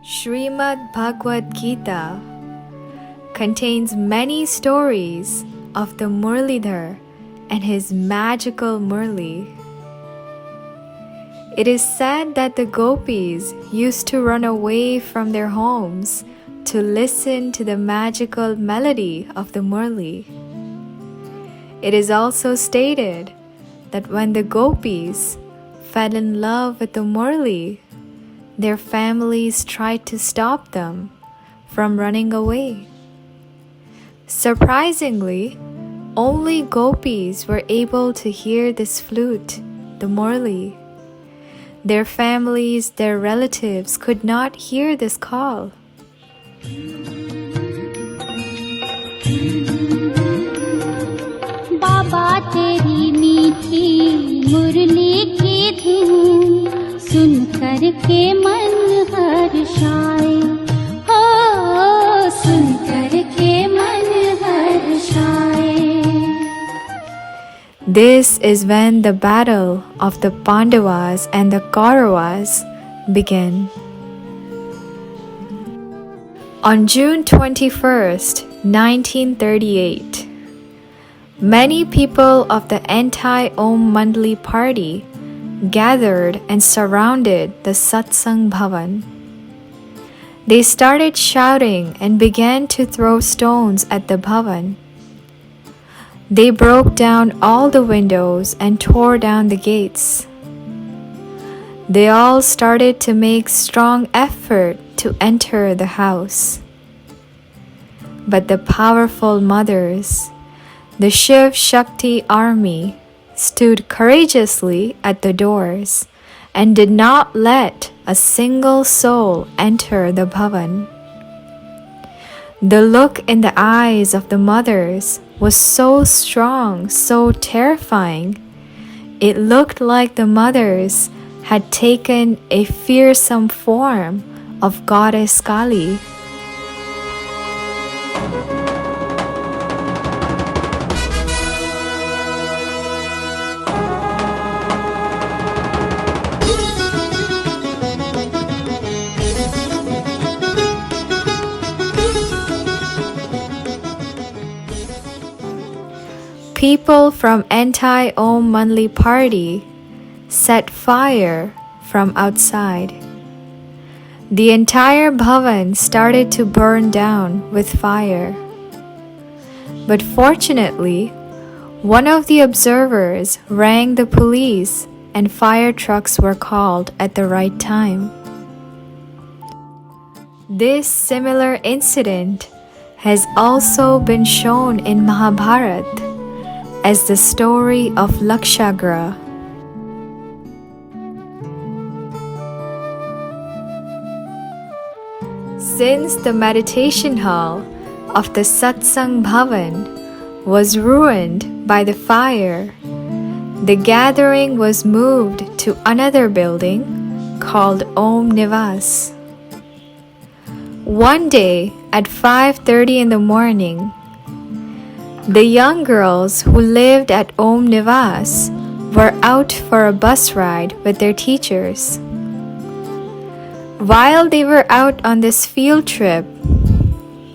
Srimad Bhagavad Gita contains many stories of the Murlidhar and his magical Murli. It is said that the gopis used to run away from their homes to listen to the magical melody of the Murli. It is also stated that when the gopis fell in love with the Murli, their families tried to stop them from running away. Surprisingly, only gopis were able to hear this flute, the Murli. Their families, their relatives could not hear this call. बाबा तेरी मीठी मुरली की धुन सुन कर के मन हर्षाए हो सुन कर के मन हर्षाए. This is when the battle of the Pandavas and the Kaurvas began. On June 21st, 1938, many people of the anti-Om Mandli party gathered and surrounded the Satsang Bhavan. They started shouting and began to throw stones at the Bhavan. They broke down all the windows and tore down the gates. They all started to make strong effort to enter the house. But the powerful mothers, the Shiv Shakti army, stood courageously at the doors and did not let a single soul enter the Bhavan. The look in the eyes of the mothers was so strong, so terrifying. It looked like the mothers had taken a fearsome form of goddess Kali. People from anti-Om Mandli party set fire from outside. The entire Bhavan started to burn down with fire. But fortunately, one of the observers rang the police and fire trucks were called at the right time. This similar incident has also been shown in Mahabharata as the story of Lakshagra. Since the meditation hall of the Satsang Bhavan was ruined by the fire, the gathering was moved to another building called Om Nivas. One day at 5:30 in the morning, the young girls who lived at Om Nivas were out for a bus ride with their teachers. While they were out on this field trip,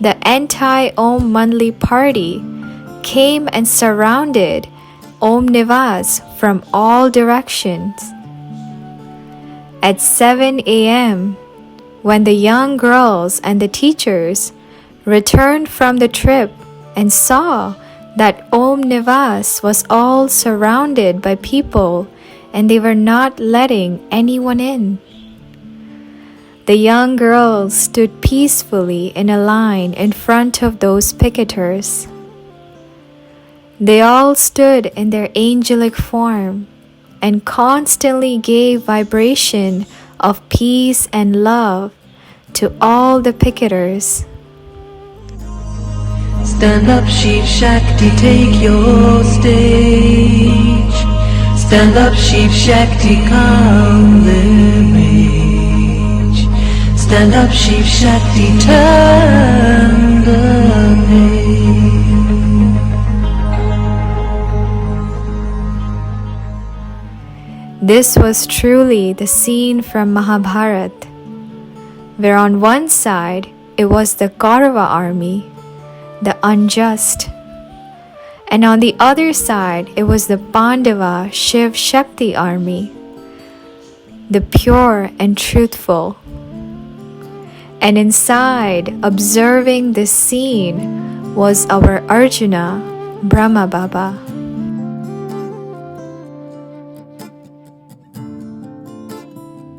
the anti-Om Mandli party came and surrounded Om Nivas from all directions. At 7 a.m., when the young girls and the teachers returned from the trip and saw that Om Nivas was all surrounded by people and they were not letting anyone in, the young girls stood peacefully in a line in front of those picketers. They all stood in their angelic form and constantly gave vibration of peace and love to all the picketers. Stand up, Shiv Shakti, take your stage. Stand up, Shiv Shakti, come the page. Stand up, Shiv Shakti, turn the page. This was truly the scene from Mahabharata, where on one side it was the Kaurva army, the unjust, and on the other side it was the Pandava Shiv Shakti army, the pure and truthful. And inside, observing this scene, was our Arjuna, Brahma Baba.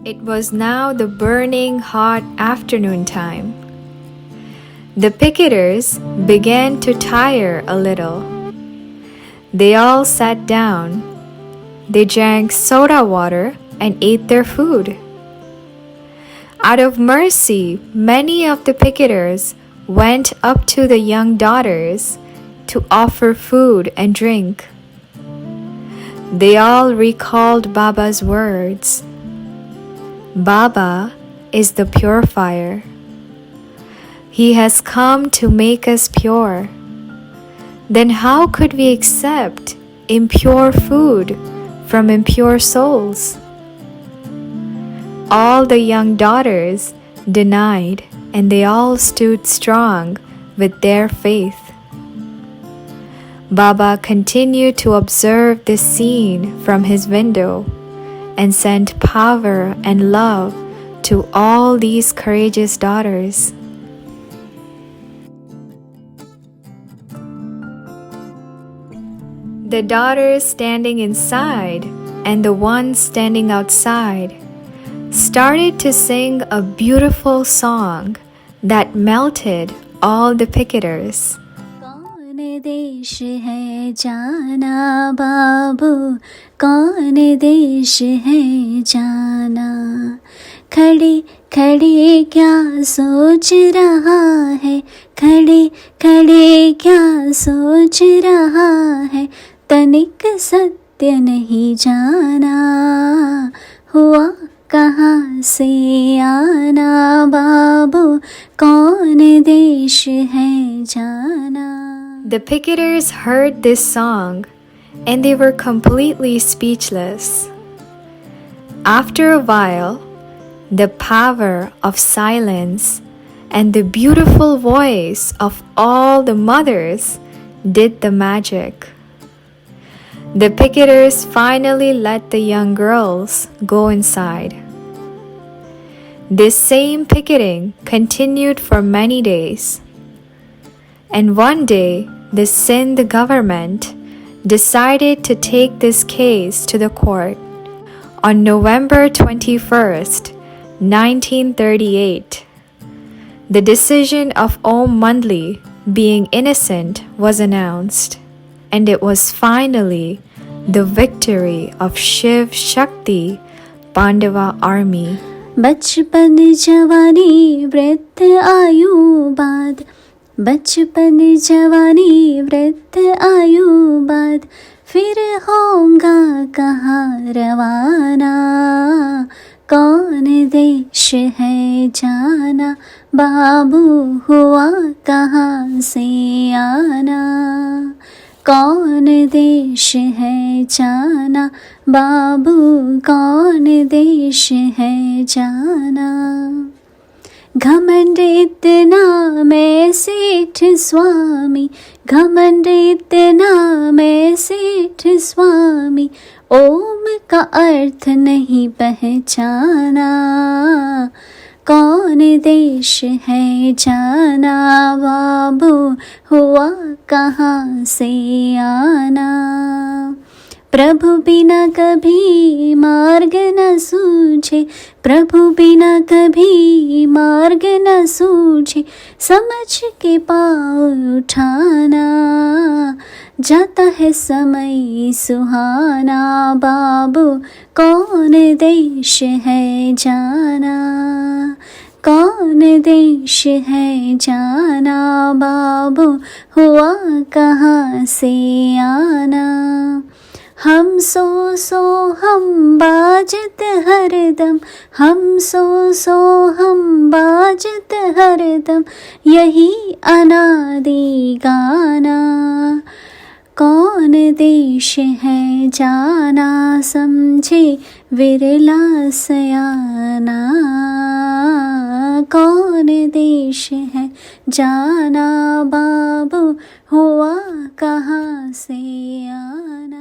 It was now the burning hot afternoon time. The picketers began to tire a little. They all sat down. They drank soda water and ate their food. Out of mercy, many of the picketers went up to the young daughters to offer food and drink. They all recalled Baba's words. Baba is the purifier. He has come to make us pure. Then how could we accept impure food from impure souls? All the young daughters denied, and they all stood strong with their faith. Baba continued to observe this scene from his window and sent power and love to all these courageous daughters. The daughters standing inside and the ones standing outside started to sing a beautiful song that melted all the picketers. कौन देश है जाना बाबू, कौन देश है जाना, खड़े खड़े क्या सोच रहा है, खड़े खड़े क्या सोच रहा है, तनिक सत्य नहीं जाना, हुआ कहाँ से आना बाबू, कौन देश है जाना. The picketers heard this song and they were completely speechless. After a while, the power of silence and the beautiful voice of all the mothers did the magic. The picketers finally let the young girls go inside. This same picketing continued for many days. And one day, the Sindh government decided to take this case to the court. On November 21st, 1938, the decision of Om Mandli being innocent was announced, and it was finally the victory of Shiv Shakti Pandava army. बचपन जवानी वृद्ध आयु बाद, बचपन जवानी वृद्ध आयु बाद, फिर होगा कहाँ रवाना, कौन देश है जाना बाबू, हुआ कहाँ से आना, कौन देश है जाना बाबू, कौन देश है जाना. घमंड इतना मैं सेठ स्वामी, घमंड इतना मैं सेठ स्वामी, ओम का अर्थ नहीं पहचाना, कौन देश है जाना बाबू, हुआ कहाँ से आना. प्रभु बिना कभी मार्ग न सूझे, प्रभु बिना कभी मार्ग न सूझे, समझ के पाँव उठाना, जाता है समय सुहाना बाबू, कौन देश है जाना, कौन देश है जाना बाबू, हुआ कहाँ से आना। हम सो हम बाजत हरदम, हम सो हम बाजत हरदम, यही अनादि गाना। कौन देश है जाना, समझे विरला सयाना। कौन देश है जाना बाबू, हुआ कहाँ से आना।